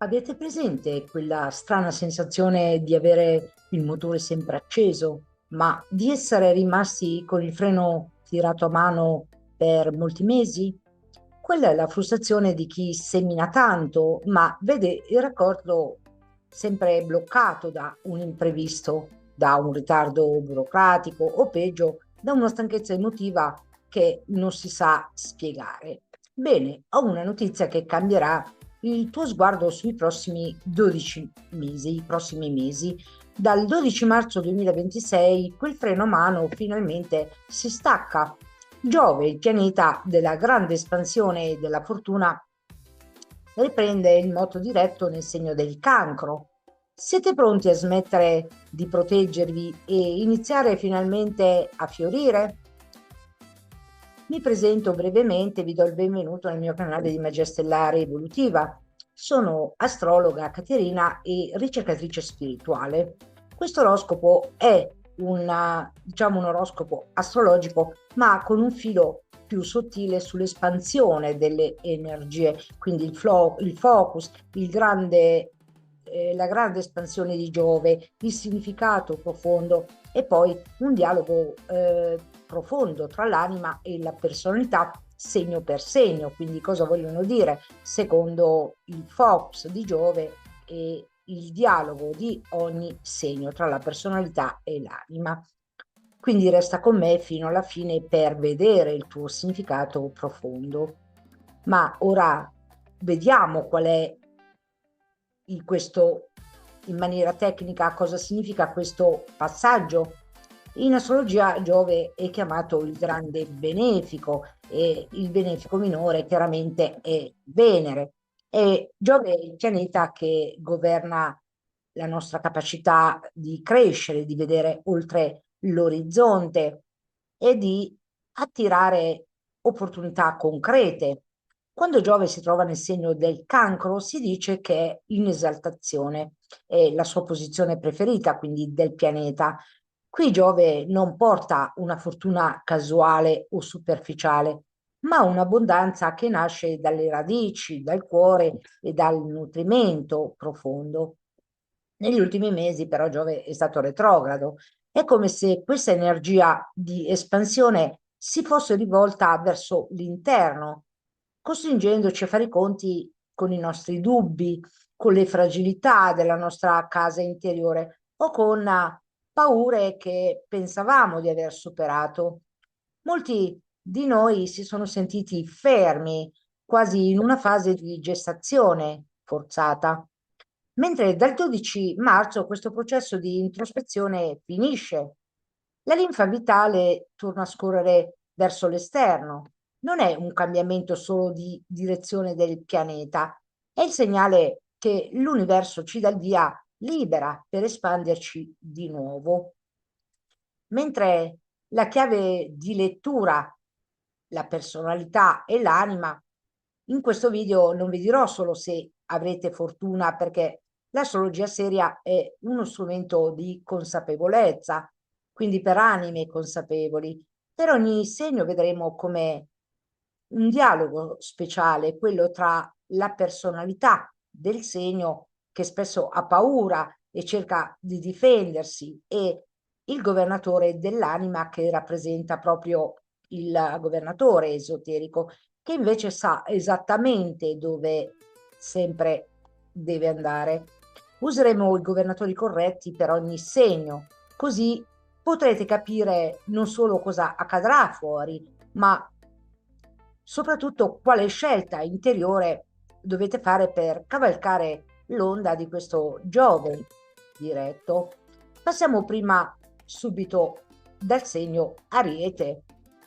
Avete presente quella strana sensazione di avere il motore sempre acceso, ma di essere rimasti con il freno tirato a mano per molti mesi? Quella è la frustrazione di chi semina tanto, ma vede il raccordo sempre bloccato da un imprevisto, da un ritardo burocratico o peggio, da una stanchezza emotiva che non si sa spiegare. Bene, ho una notizia che cambierà il tuo sguardo sui prossimi 12 mesi, i prossimi mesi. Dal 12 marzo 2026 quel freno a mano finalmente si stacca. Giove, il pianeta della grande espansione e della fortuna, riprende il moto diretto nel segno del Cancro. Siete pronti a smettere di proteggervi e iniziare finalmente a fiorire? Mi presento brevemente, vi do il benvenuto nel mio canale di Magia Stellare Evolutiva. Sono astrologa Caterina e ricercatrice spirituale. Questo oroscopo è un oroscopo astrologico, ma con un filo più sottile sull'espansione delle energie, quindi il focus, la grande espansione di Giove, il significato profondo e poi un dialogo profondo tra l'anima e la personalità segno per segno, quindi cosa vogliono dire secondo il focus di Giove e il dialogo di ogni segno tra la personalità e l'anima. Quindi resta con me fino alla fine per vedere il tuo significato profondo. Ma ora vediamo qual è questo in maniera tecnica cosa significa questo passaggio. In astrologia Giove è chiamato il grande benefico e il benefico minore chiaramente è Venere. E Giove è il pianeta che governa la nostra capacità di crescere, di vedere oltre l'orizzonte e di attirare opportunità concrete. Quando Giove si trova nel segno del Cancro, si dice che è in esaltazione, è la sua posizione preferita, quindi del pianeta. Qui Giove non porta una fortuna casuale o superficiale, ma un'abbondanza che nasce dalle radici, dal cuore e dal nutrimento profondo. Negli ultimi mesi però Giove è stato retrogrado. È come se questa energia di espansione si fosse rivolta verso l'interno, costringendoci a fare i conti con i nostri dubbi, con le fragilità della nostra casa interiore o con paure che pensavamo di aver superato. Molti di noi si sono sentiti fermi, quasi in una fase di gestazione forzata. Mentre dal 12 marzo questo processo di introspezione finisce. La linfa vitale torna a scorrere verso l'esterno. Non è un cambiamento solo di direzione del pianeta, è il segnale che l'universo ci dà il via libera per espanderci di nuovo. Mentre la chiave di lettura, la personalità e l'anima, in questo video non vi dirò solo se avrete fortuna, perché l'astrologia seria è uno strumento di consapevolezza, quindi per anime consapevoli. Per ogni segno vedremo come un dialogo speciale, quello tra la personalità del segno che spesso ha paura e cerca di difendersi e il governatore dell'anima che rappresenta proprio il governatore esoterico che invece sa esattamente dove sempre deve andare. Useremo i governatori corretti per ogni segno, così potrete capire non solo cosa accadrà fuori, ma soprattutto quale scelta interiore dovete fare per cavalcare l'onda di questo Giove diretto. Passiamo prima subito dal segno Ariete,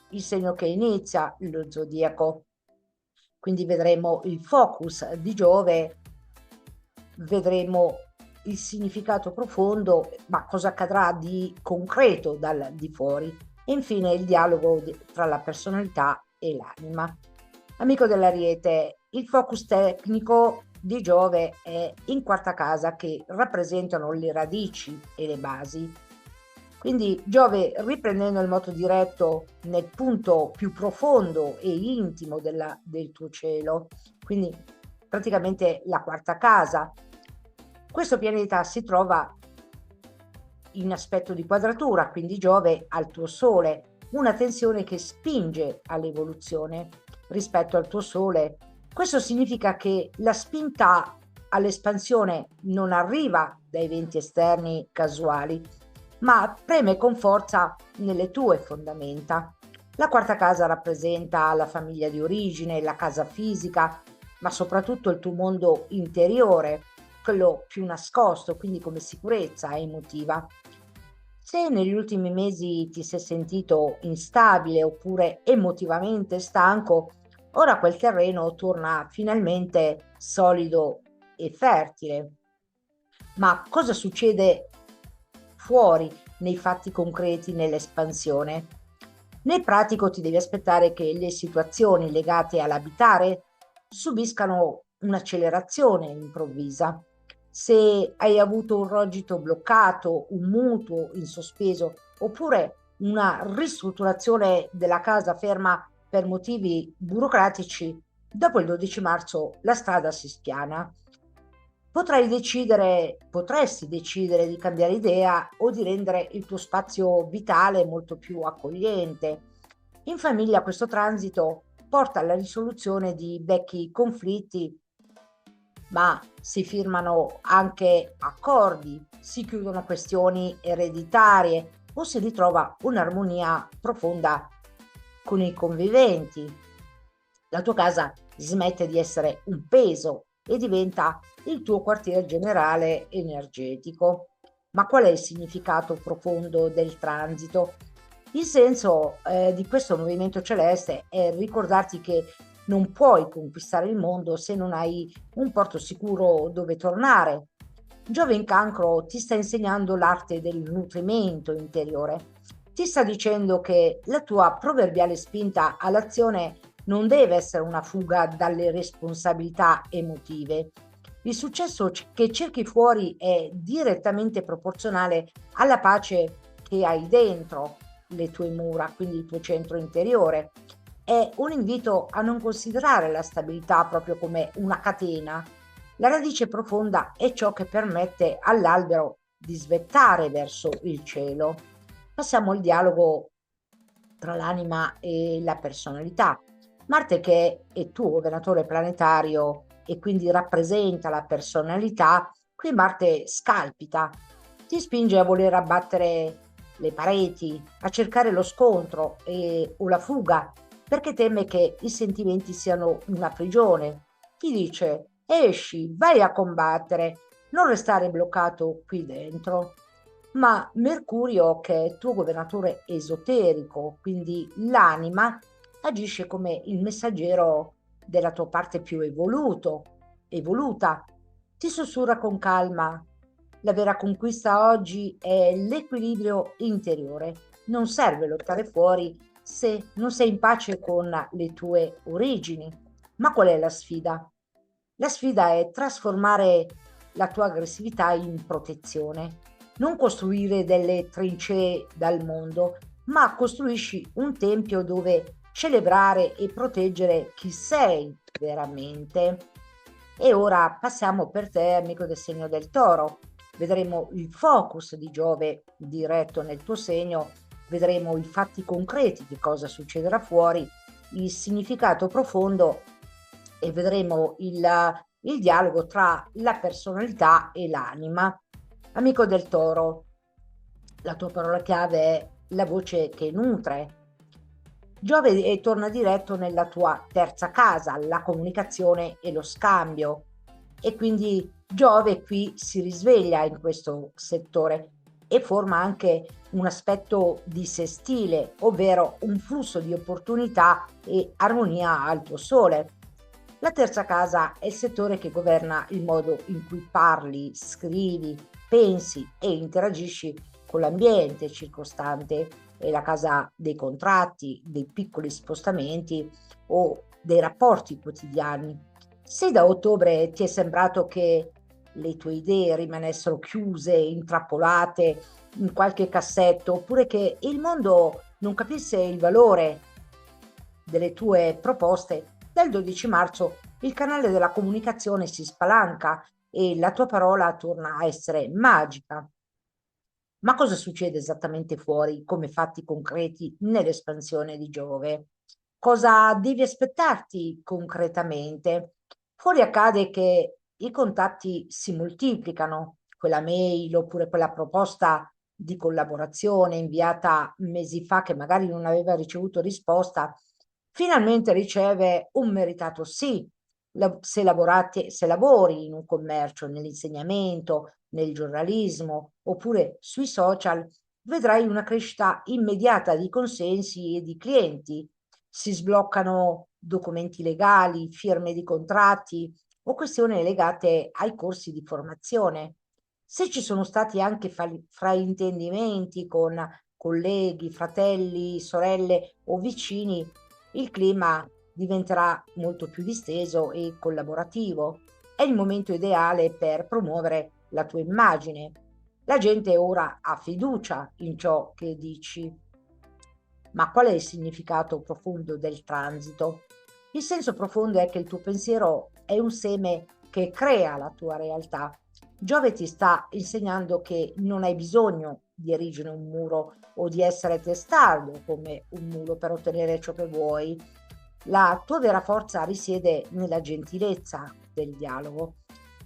il segno che inizia lo zodiaco. Quindi vedremo il focus di Giove, vedremo il significato profondo, ma cosa accadrà di concreto dal di fuori. E infine il dialogo tra la personalità e l'anima. Amico dell'Ariete, il focus tecnico di Giove è in quarta casa che rappresentano le radici e le basi. Quindi Giove, riprendendo il moto diretto nel punto più profondo e intimo del tuo cielo, quindi praticamente la quarta casa. Questo pianeta si trova in aspetto di quadratura, quindi Giove al tuo Sole, una tensione che spinge all'evoluzione rispetto al tuo Sole. Questo significa che la spinta all'espansione non arriva da eventi esterni casuali, ma preme con forza nelle tue fondamenta. La quarta casa rappresenta la famiglia di origine, la casa fisica, ma soprattutto il tuo mondo interiore, quello più nascosto, quindi come sicurezza emotiva. Se negli ultimi mesi ti sei sentito instabile oppure emotivamente stanco, ora quel terreno torna finalmente solido e fertile. Ma cosa succede fuori nei fatti concreti, nell'espansione? Nel pratico ti devi aspettare che le situazioni legate all'abitare subiscano un'accelerazione improvvisa. Se hai avuto un rogito bloccato, un mutuo in sospeso, oppure una ristrutturazione della casa ferma per motivi burocratici, dopo il 12 marzo la strada si spiana. Potresti decidere di cambiare idea o di rendere il tuo spazio vitale molto più accogliente. In famiglia questo transito porta alla risoluzione di vecchi conflitti, ma si firmano anche accordi, si chiudono questioni ereditarie o si ritrova un'armonia profonda con i conviventi. La tua casa smette di essere un peso e diventa il tuo quartier generale energetico. Ma qual è il significato profondo del transito? Il senso di questo movimento celeste è ricordarti che non puoi conquistare il mondo se non hai un porto sicuro dove tornare. Giove in Cancro ti sta insegnando l'arte del nutrimento interiore. Ti sta dicendo che la tua proverbiale spinta all'azione non deve essere una fuga dalle responsabilità emotive. Il successo che cerchi fuori è direttamente proporzionale alla pace che hai dentro le tue mura, quindi il tuo centro interiore. È un invito a non considerare la stabilità proprio come una catena. La radice profonda è ciò che permette all'albero di svettare verso il cielo. Passiamo al dialogo tra l'anima e la personalità. Marte, che è tuo governatore planetario e quindi rappresenta la personalità, qui Marte scalpita, ti spinge a voler abbattere le pareti, a cercare lo scontro o la fuga, perché teme che i sentimenti siano una prigione. Ti dice: esci, vai a combattere, non restare bloccato qui dentro. Ma Mercurio, che è tuo governatore esoterico, quindi l'anima, agisce come il messaggero della tua parte più evoluta. Ti sussurra con calma: la vera conquista oggi è l'equilibrio interiore. Non serve lottare fuori se non sei in pace con le tue origini. Ma qual è la sfida? La sfida è trasformare la tua aggressività in protezione. Non costruire delle trincee dal mondo, ma costruisci un tempio dove celebrare e proteggere chi sei veramente. E ora passiamo per te, amico del segno del Toro. Vedremo il focus di Giove diretto nel tuo segno, vedremo i fatti concreti di cosa succederà fuori, il significato profondo e vedremo il dialogo tra la personalità e l'anima. Amico del Toro, la tua parola chiave è la voce che nutre. Giove torna diretto nella tua terza casa, la comunicazione e lo scambio. E quindi Giove qui si risveglia in questo settore e forma anche un aspetto di sestile, ovvero un flusso di opportunità e armonia al tuo Sole. La terza casa è il settore che governa il modo in cui parli, scrivi, pensi e interagisci con l'ambiente circostante. È la casa dei contratti, dei piccoli spostamenti o dei rapporti quotidiani. Se da ottobre ti è sembrato che le tue idee rimanessero chiuse, intrappolate in qualche cassetto, oppure che il mondo non capisse il valore delle tue proposte, dal 12 marzo il canale della comunicazione si spalanca e la tua parola torna a essere magica. Ma cosa succede esattamente fuori come fatti concreti nell'espansione di Giove? Cosa devi aspettarti concretamente? Fuori accade che i contatti si moltiplicano, quella mail oppure quella proposta di collaborazione inviata mesi fa che magari non aveva ricevuto risposta, finalmente riceve un meritato sì. Se lavori in un commercio, nell'insegnamento, nel giornalismo oppure sui social, vedrai una crescita immediata di consensi e di clienti. Si sbloccano documenti legali, firme di contratti o questioni legate ai corsi di formazione. Se ci sono stati anche fraintendimenti con colleghi, fratelli, sorelle o vicini, il clima diventerà molto più disteso e collaborativo. È il momento ideale per promuovere la tua immagine. La gente ora ha fiducia in ciò che dici. Ma qual è il significato profondo del transito? Il senso profondo è che il tuo pensiero è un seme che crea la tua realtà. Giove ti sta insegnando che non hai bisogno di erigere un muro o di essere testardo come un mulo per ottenere ciò che vuoi. La tua vera forza risiede nella gentilezza del dialogo.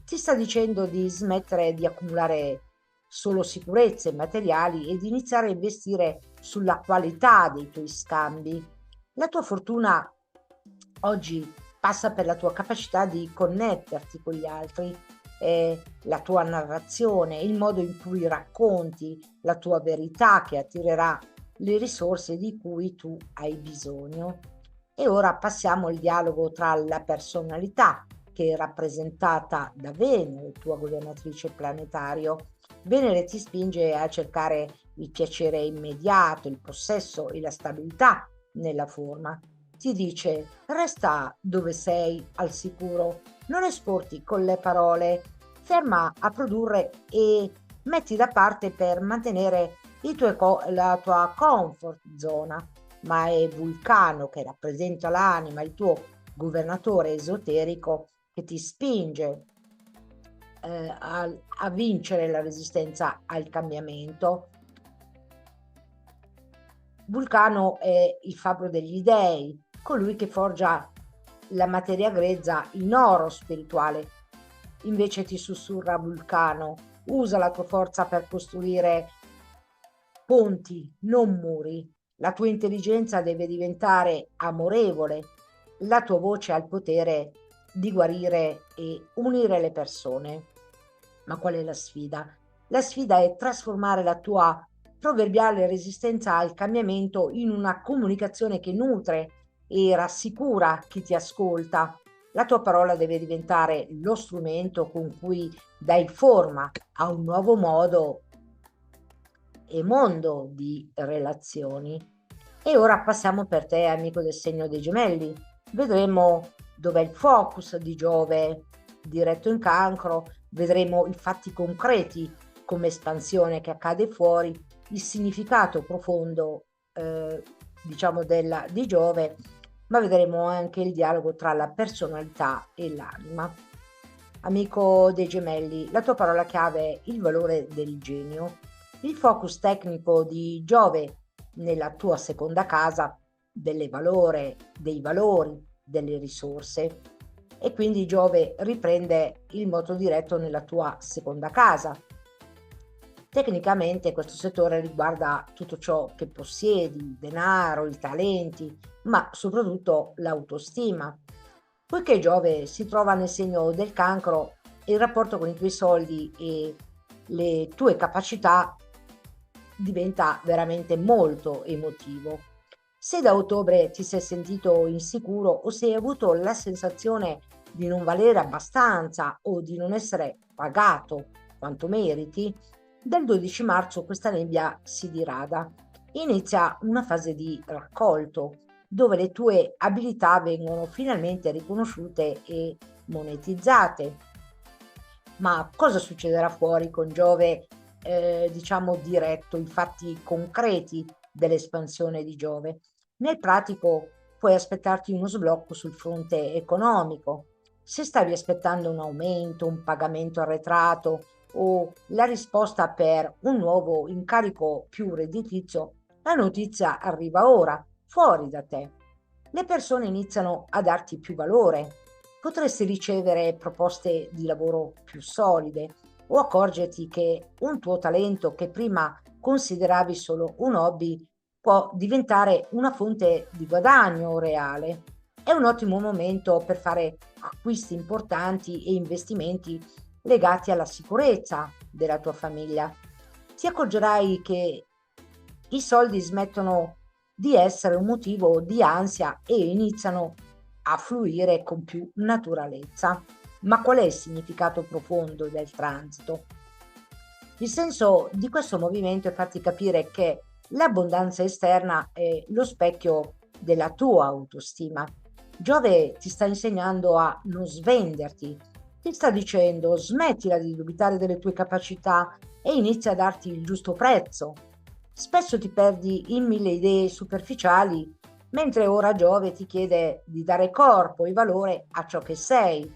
Ti sta dicendo di smettere di accumulare solo sicurezze materiali e di iniziare a investire sulla qualità dei tuoi scambi. La tua fortuna oggi passa per la tua capacità di connetterti con gli altri, la tua narrazione, il modo in cui racconti la tua verità che attirerà le risorse di cui tu hai bisogno. E ora passiamo al dialogo tra la personalità, che è rappresentata da Venere, tua governatrice planetario. Venere ti spinge a cercare il piacere immediato, il possesso e la stabilità nella forma. Ti dice: resta dove sei al sicuro, non esporti con le parole, ferma a produrre e metti da parte per mantenere la tua comfort zona. Ma è Vulcano che rappresenta l'anima, il tuo governatore esoterico che ti spinge a vincere la resistenza al cambiamento. Vulcano è il fabbro degli dei, colui che forgia la materia grezza in oro spirituale. Invece ti sussurra Vulcano: usa la tua forza per costruire ponti, non muri. La tua intelligenza deve diventare amorevole. La tua voce ha il potere di guarire e unire le persone. Ma qual è la sfida? La sfida è trasformare la tua proverbiale resistenza al cambiamento in una comunicazione che nutre e rassicura chi ti ascolta. La tua parola deve diventare lo strumento con cui dai forma a un nuovo modo e mondo di relazioni. E ora passiamo per te, amico del segno dei gemelli. Vedremo dov'è il focus di Giove diretto in Cancro, vedremo i fatti concreti come espansione che accade fuori, il significato profondo diciamo di Giove, ma vedremo anche il dialogo tra la personalità e l'anima. Amico dei gemelli, la tua parola chiave è il valore del genio. Il focus tecnico di Giove nella tua seconda casa dei valori, delle risorse, e quindi Giove riprende il moto diretto nella tua seconda casa. Tecnicamente questo settore riguarda tutto ciò che possiedi, il denaro, i talenti, ma soprattutto l'autostima. Poiché Giove si trova nel segno del Cancro, il rapporto con i tuoi soldi e le tue capacità diventa veramente molto emotivo. Se da ottobre ti sei sentito insicuro o se hai avuto la sensazione di non valere abbastanza o di non essere pagato quanto meriti, dal 12 marzo questa nebbia si dirada. Inizia una fase di raccolto dove le tue abilità vengono finalmente riconosciute e monetizzate. Ma cosa succederà fuori con Giove, diciamo diretto, i fatti concreti dell'espansione di Giove? Nel pratico puoi aspettarti uno sblocco sul fronte economico. Se stavi aspettando un aumento, un pagamento arretrato o la risposta per un nuovo incarico più redditizio, la notizia arriva ora, fuori da te. Le persone iniziano a darti più valore. Potresti ricevere proposte di lavoro più solide o accorgerti che un tuo talento che prima consideravi solo un hobby può diventare una fonte di guadagno reale. È un ottimo momento per fare acquisti importanti e investimenti legati alla sicurezza della tua famiglia. Ti accorgerai che i soldi smettono di essere un motivo di ansia e iniziano a fluire con più naturalezza. Ma qual è il significato profondo del transito? Il senso di questo movimento è farti capire che l'abbondanza esterna è lo specchio della tua autostima. Giove ti sta insegnando a non svenderti, ti sta dicendo smettila di dubitare delle tue capacità e inizia a darti il giusto prezzo. Spesso ti perdi in mille idee superficiali, mentre ora Giove ti chiede di dare corpo e valore a ciò che sei.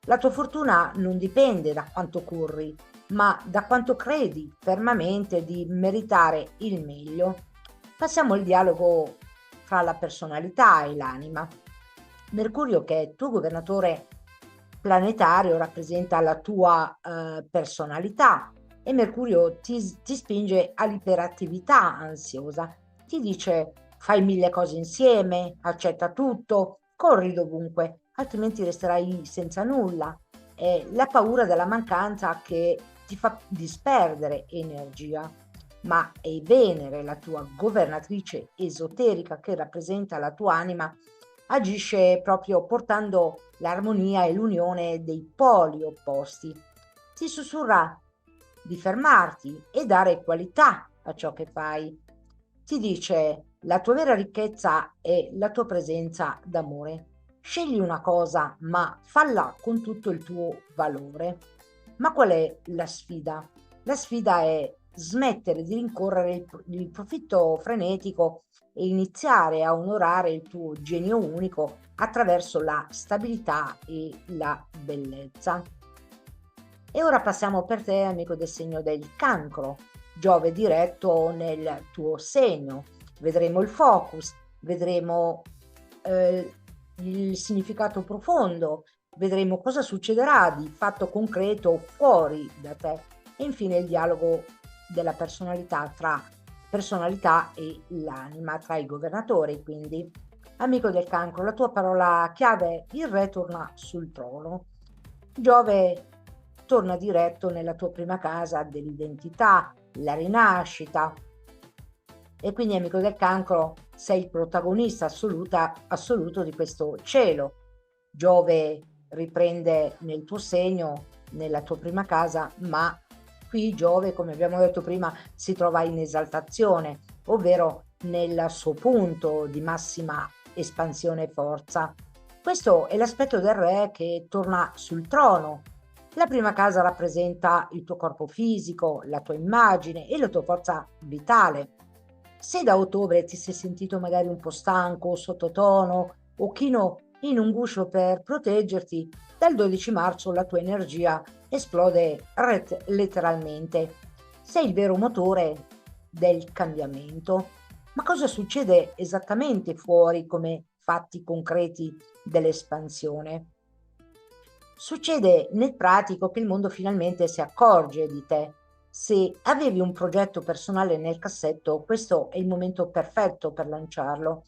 La tua fortuna non dipende da quanto corri, ma da quanto credi fermamente di meritare il meglio. Passiamo al dialogo fra la personalità e l'anima. Mercurio, che è il tuo governatore planetario, rappresenta la tua personalità e Mercurio ti spinge all'iperattività ansiosa. Ti dice fai mille cose insieme, accetta tutto, corri dovunque, altrimenti resterai senza nulla. È la paura della mancanza che ti fa disperdere energia, ma è Venere, la tua governatrice esoterica che rappresenta la tua anima, agisce proprio portando l'armonia e l'unione dei poli opposti. Ti sussurra di fermarti e dare qualità a ciò che fai. Ti dice la tua vera ricchezza è la tua presenza d'amore. Scegli una cosa, ma falla con tutto il tuo valore. Ma qual è la sfida? La sfida è smettere di rincorrere il profitto frenetico e iniziare a onorare il tuo genio unico attraverso la stabilità e la bellezza. E ora passiamo per te, amico del segno del Cancro, Giove diretto nel tuo segno. Vedremo il focus, vedremo il significato profondo, vedremo cosa succederà di fatto concreto fuori da te e infine il dialogo della personalità tra personalità e l'anima, tra i governatori. Quindi, amico del Cancro, la tua parola chiave è il re torna sul trono. Giove torna diretto nella tua prima casa dell'identità, la rinascita. E quindi, amico del Cancro, sei il protagonista assoluto di questo cielo. Giove riprende nel tuo segno, nella tua prima casa, ma qui Giove, come abbiamo detto prima, si trova in esaltazione, ovvero nel suo punto di massima espansione e forza. Questo è l'aspetto del re che torna sul trono. La prima casa rappresenta il tuo corpo fisico, la tua immagine e la tua forza vitale. Se da ottobre ti sei sentito magari un po' stanco, sottotono o chino in un guscio per proteggerti, dal 12 marzo la tua energia esplode letteralmente. Sei il vero motore del cambiamento. Ma cosa succede esattamente fuori come fatti concreti dell'espansione? Succede nel pratico che il mondo finalmente si accorge di te. Se avevi un progetto personale nel cassetto, questo è il momento perfetto per lanciarlo,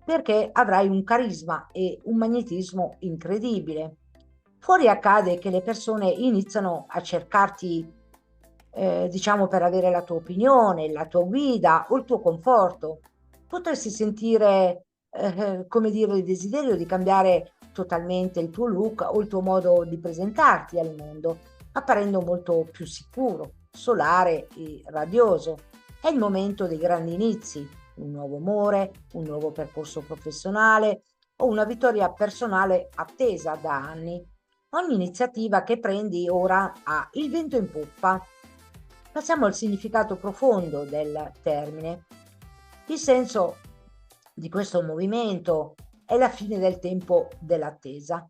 perché avrai un carisma e un magnetismo incredibile. Fuori accade che le persone iniziano a cercarti, diciamo, per avere la tua opinione, la tua guida o il tuo conforto. Potresti sentire, come dire, il desiderio di cambiare totalmente il tuo look o il tuo modo di presentarti al mondo, apparendo molto più sicuro, solare e radioso. È il momento dei grandi inizi, un nuovo amore, un nuovo percorso professionale o una vittoria personale attesa da anni. Ogni iniziativa che prendi ora ha il vento in poppa. Passiamo al significato profondo del termine. Il senso di questo movimento è la fine del tempo dell'attesa.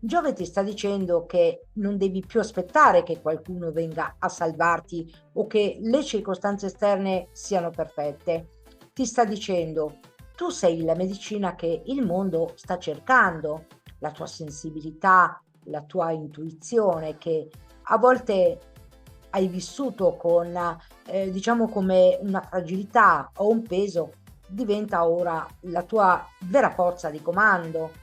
Giove ti sta dicendo che non devi più aspettare che qualcuno venga a salvarti o che le circostanze esterne siano perfette. Ti sta dicendo, tu sei la medicina che il mondo sta cercando, la tua sensibilità, la tua intuizione che a volte hai vissuto con, diciamo come una fragilità o un peso, diventa ora la tua vera forza di comando.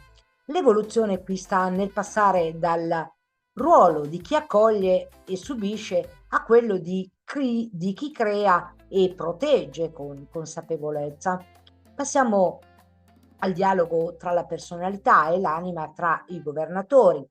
L'evoluzione qui sta nel passare dal ruolo di chi accoglie e subisce a quello di chi crea e protegge con consapevolezza. Passiamo al dialogo tra la personalità e l'anima tra i governatori.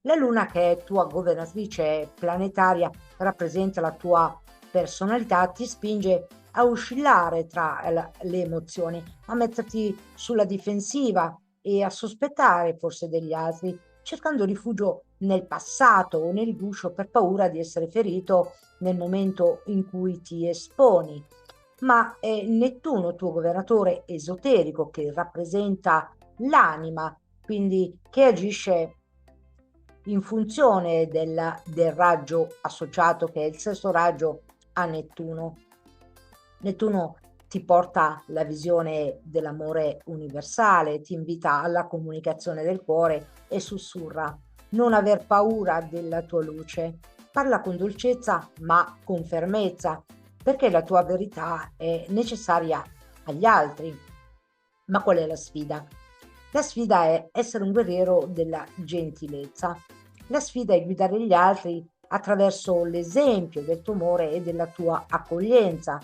La Luna, che è tua governatrice planetaria, rappresenta la tua personalità, ti spinge a oscillare tra le emozioni, a metterti sulla difensiva e a sospettare forse degli altri, cercando rifugio nel passato o nel guscio per paura di essere ferito nel momento in cui ti esponi. Ma è Nettuno, tuo governatore esoterico, che rappresenta l'anima, quindi che agisce in funzione del raggio associato, che è il sesto raggio a Nettuno. Nettuno ti porta la visione dell'amore universale, ti invita alla comunicazione del cuore e sussurra: non aver paura della tua luce, parla con dolcezza ma con fermezza, perché la tua verità è necessaria agli altri. Ma qual è la sfida? La sfida è essere un guerriero della gentilezza. La sfida è guidare gli altri attraverso l'esempio del tuo amore e della tua accoglienza,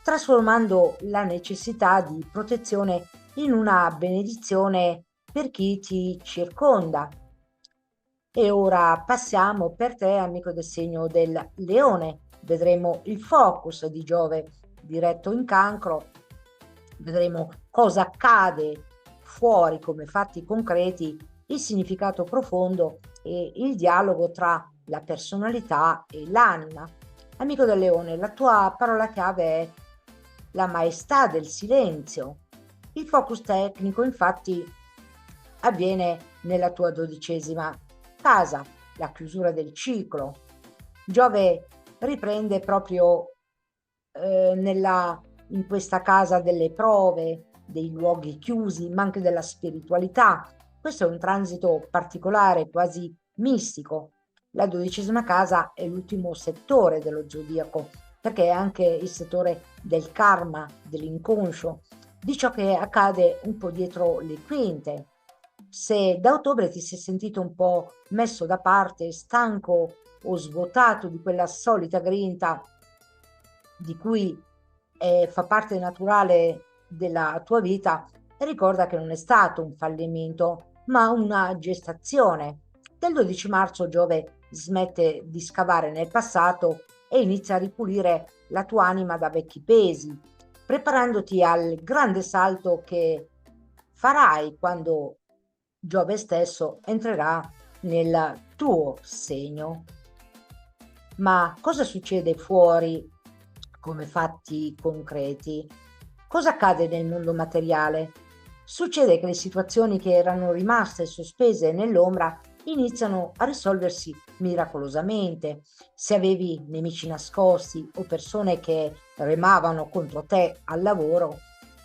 trasformando la necessità di protezione in una benedizione per chi ti circonda. E ora passiamo per te, amico del segno del Leone. Vedremo il focus di Giove diretto in Cancro, vedremo cosa accade fuori come fatti concreti, il significato profondo e il dialogo tra la personalità e l'anima. Amico del Leone, la tua parola chiave è la maestà del silenzio. Il focus tecnico infatti avviene nella tua 12ª casa, la chiusura del ciclo. Giove riprende proprio in questa casa delle prove, dei luoghi chiusi, ma anche della spiritualità. Questo è un transito particolare, quasi mistico. La 12ª casa è l'ultimo settore dello zodiaco, perché è anche il settore del karma, dell'inconscio, di ciò che accade un po' dietro le quinte. Se da ottobre ti sei sentito un po' messo da parte, stanco o svuotato di quella solita grinta di cui fa parte naturale della tua vita, ricorda che non è stato un fallimento, ma una gestazione. Del 12 marzo Giove smette di scavare nel passato e inizia a ripulire la tua anima da vecchi pesi, preparandoti al grande salto che farai quando Giove stesso entrerà nel tuo segno. Ma cosa succede fuori come fatti concreti? Cosa accade nel mondo materiale? Succede che le situazioni che erano rimaste sospese nell'ombra iniziano a risolversi miracolosamente. Se avevi nemici nascosti o persone che remavano contro te al lavoro,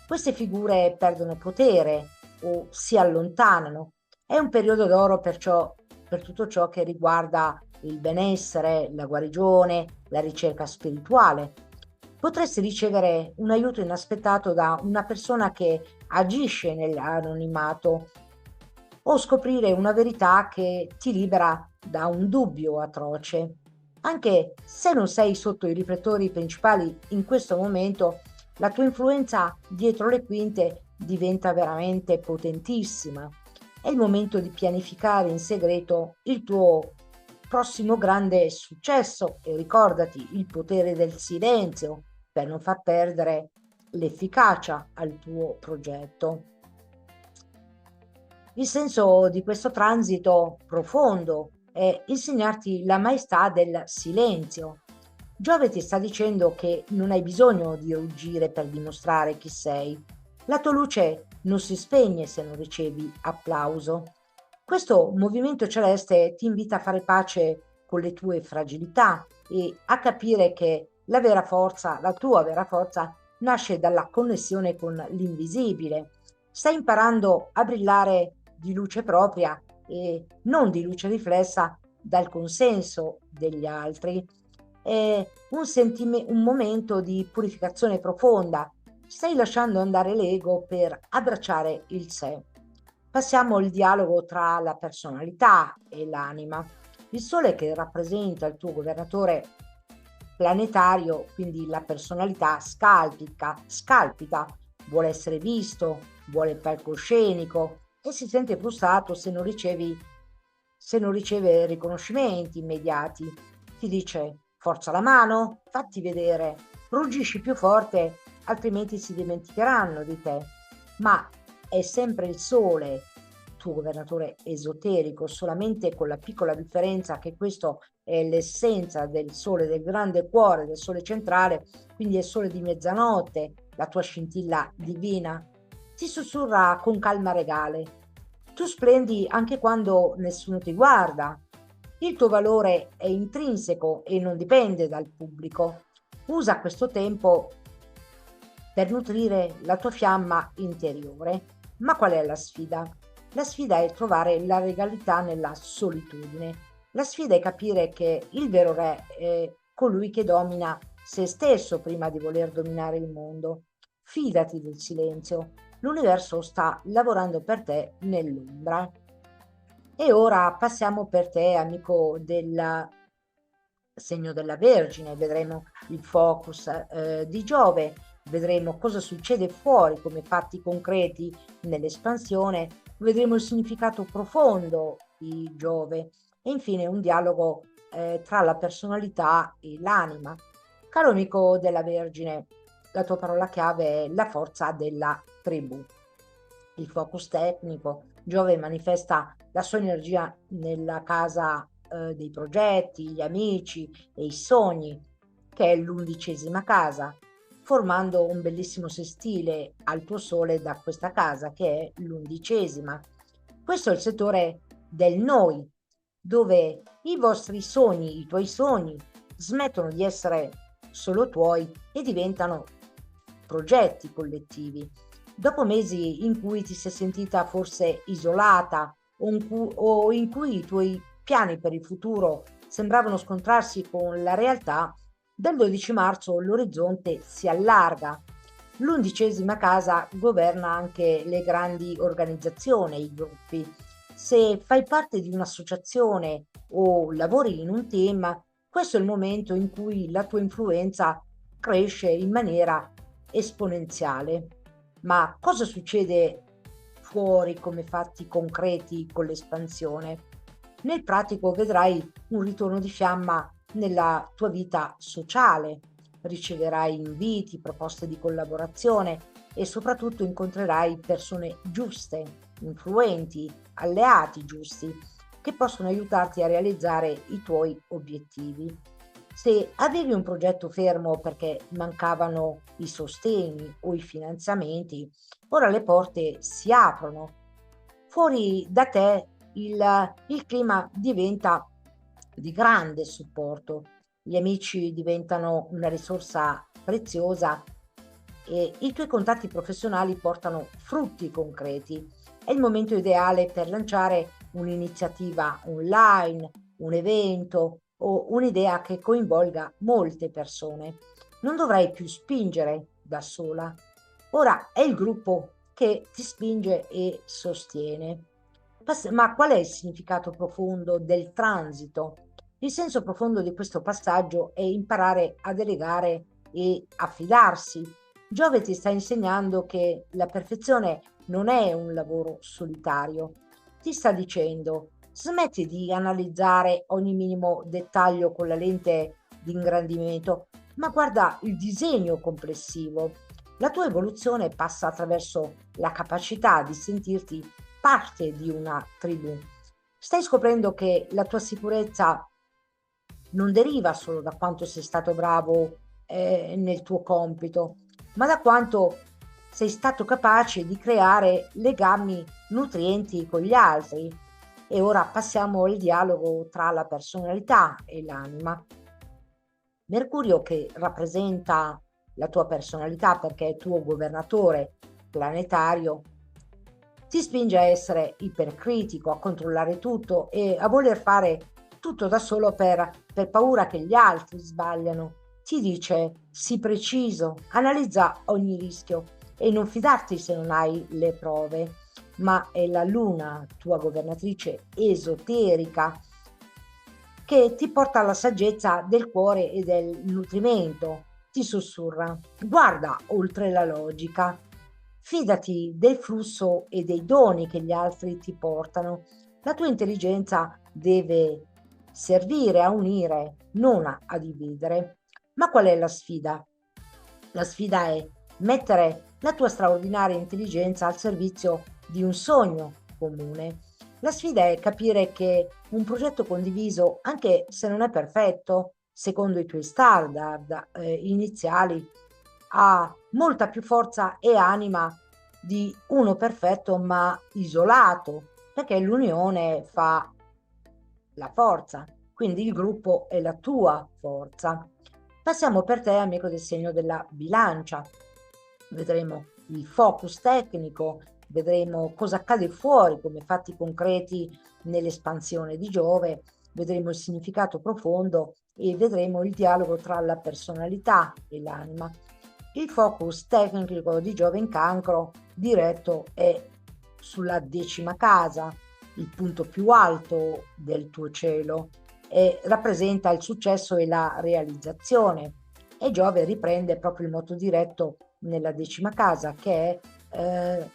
queste figure perdono potere o si allontanano. È un periodo d'oro perciò per tutto ciò che riguarda il benessere, la guarigione, la ricerca spirituale. Potresti ricevere un aiuto inaspettato da una persona che agisce nell'anonimato o scoprire una verità che ti libera da un dubbio atroce. Anche se non sei sotto i riflettori principali in questo momento, la tua influenza dietro le quinte diventa veramente potentissima. È il momento di pianificare in segreto il tuo prossimo grande successo e ricordati il potere del silenzio per non far perdere l'efficacia al tuo progetto. Il senso di questo transito profondo è insegnarti la maestà del silenzio. Giove ti sta dicendo che non hai bisogno di ruggire per dimostrare chi sei. La tua luce non si spegne se non ricevi applauso. Questo movimento celeste ti invita a fare pace con le tue fragilità e a capire che la tua vera forza, nasce dalla connessione con l'invisibile. Stai imparando a brillare di luce propria e non di luce riflessa dal consenso degli altri. È un momento di purificazione profonda. Stai lasciando andare l'ego per abbracciare il sé. Passiamo al dialogo tra la personalità e l'anima. Il Sole, che rappresenta il tuo governatore planetario, quindi la personalità scalpita, vuole essere visto, vuole il palcoscenico e si sente frustrato se non riceve riconoscimenti immediati. Ti dice: forza la mano, fatti vedere, ruggisci più forte, altrimenti si dimenticheranno di te. Ma è sempre il Sole, tuo governatore esoterico, solamente con la piccola differenza che questo è l'essenza del Sole, del grande cuore, del Sole centrale, quindi è il Sole di mezzanotte, la tua scintilla divina. Ti sussurra con calma regale. Tu splendi anche quando nessuno ti guarda. Il tuo valore è intrinseco e non dipende dal pubblico. Usa questo tempo per nutrire la tua fiamma interiore. Ma qual è la sfida? La sfida è trovare la regalità nella solitudine. La sfida è capire che il vero re è colui che domina se stesso prima di voler dominare il mondo. Fidati del silenzio. L'universo sta lavorando per te nell'ombra. E ora passiamo per te, amico del segno della Vergine, vedremo il focus di Giove, vedremo cosa succede fuori come fatti concreti nell'espansione, vedremo il significato profondo di Giove e infine un dialogo tra la personalità e l'anima. Caro amico della Vergine, la tua parola chiave è la forza della tribù. Il focus tecnico, Giove manifesta la sua energia nella casa dei progetti, gli amici e i sogni, che è l'11ª casa, formando un bellissimo sestile al tuo sole da questa casa che è l'11ª. Questo è il settore del noi, dove i vostri sogni, i tuoi sogni, smettono di essere solo tuoi e diventano progetti collettivi. Dopo mesi in cui ti sei sentita forse isolata o in cui i tuoi piani per il futuro sembravano scontrarsi con la realtà, dal 12 marzo l'orizzonte si allarga. L'11ª casa governa anche le grandi organizzazioni, i gruppi. Se fai parte di un'associazione o lavori in un team, questo è il momento in cui la tua influenza cresce in maniera esponenziale. Ma cosa succede fuori come fatti concreti con l'espansione? Nel pratico vedrai un ritorno di fiamma nella tua vita sociale, riceverai inviti, proposte di collaborazione e soprattutto incontrerai persone giuste, influenti, alleati giusti, che possono aiutarti a realizzare i tuoi obiettivi. Se avevi un progetto fermo perché mancavano i sostegni o i finanziamenti, ora le porte si aprono. Fuori da te il clima diventa di grande supporto, gli amici diventano una risorsa preziosa e i tuoi contatti professionali portano frutti concreti. È il momento ideale per lanciare un'iniziativa online, un evento o un'idea che coinvolga molte persone. Non dovrai più spingere da sola. Ora è il gruppo che ti spinge e sostiene. Ma qual è il significato profondo del transito? Il senso profondo di questo passaggio è imparare a delegare e a fidarsi. Giove ti sta insegnando che la perfezione non è un lavoro solitario. Ti sta dicendo: smetti di analizzare ogni minimo dettaglio con la lente di ingrandimento, ma guarda il disegno complessivo. La tua evoluzione passa attraverso la capacità di sentirti parte di una tribù. Stai scoprendo che la tua sicurezza non deriva solo da quanto sei stato bravo nel tuo compito, ma da quanto sei stato capace di creare legami nutrienti con gli altri. E ora passiamo al dialogo tra la personalità e l'anima. Mercurio, che rappresenta la tua personalità perché è tuo governatore planetario, ti spinge a essere ipercritico, a controllare tutto e a voler fare tutto da solo per paura che gli altri sbagliano. Ti dice: sii preciso, analizza ogni rischio e non fidarti se non hai le prove. Ma è la Luna, tua governatrice esoterica, che ti porta alla saggezza del cuore e del nutrimento. Ti sussurra: guarda oltre la logica, fidati del flusso e dei doni che gli altri ti portano. La tua intelligenza deve servire a unire, non a dividere. Ma qual è la sfida? La sfida è mettere la tua straordinaria intelligenza al servizio di un sogno comune. La sfida è capire che un progetto condiviso, anche se non è perfetto, secondo i tuoi standard iniziali, ha molta più forza e anima di uno perfetto ma isolato, perché l'unione fa la forza, quindi il gruppo è la tua forza. Passiamo per te, amico del segno della bilancia. Vedremo il focus tecnico, vedremo cosa accade fuori come fatti concreti nell'espansione di Giove, vedremo il significato profondo e vedremo il dialogo tra la personalità e l'anima. Il focus tecnico di Giove in Cancro diretto è sulla 10ª casa, il punto più alto del tuo cielo, e rappresenta il successo e la realizzazione. E Giove riprende proprio il moto diretto nella 10ª casa, che è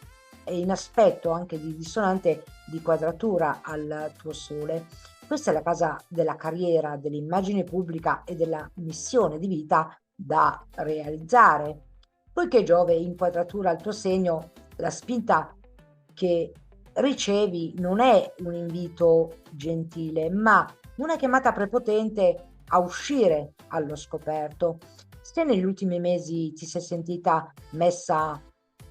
in aspetto anche di dissonante di quadratura al tuo Sole. Questa è la casa della carriera, dell'immagine pubblica e della missione di vita da realizzare. Poiché Giove in quadratura al tuo segno, la spinta che ricevi non è un invito gentile, ma una chiamata prepotente a uscire allo scoperto. Se negli ultimi mesi ti sei sentita messa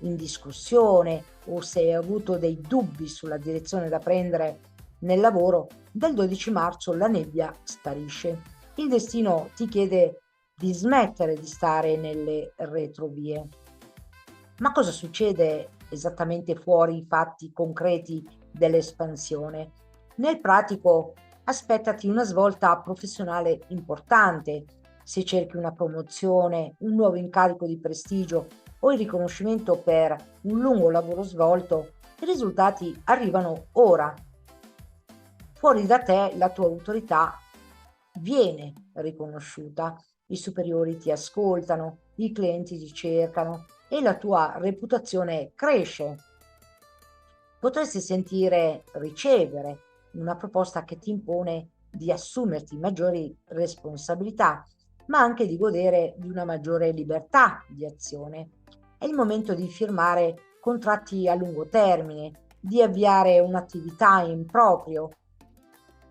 in discussione o se hai avuto dei dubbi sulla direzione da prendere nel lavoro, dal 12 marzo la nebbia sparisce. Il destino ti chiede di smettere di stare nelle retrovie. Ma cosa succede esattamente fuori i fatti concreti dell'espansione? Nel pratico, aspettati una svolta professionale importante. Se cerchi una promozione, un nuovo incarico di prestigio o il riconoscimento per un lungo lavoro svolto, i risultati arrivano ora. Fuori da te la tua autorità viene riconosciuta, i superiori ti ascoltano, i clienti ti cercano e la tua reputazione cresce. Potresti ricevere una proposta che ti impone di assumerti maggiori responsabilità, ma anche di godere di una maggiore libertà di azione. È il momento di firmare contratti a lungo termine, di avviare un'attività in proprio.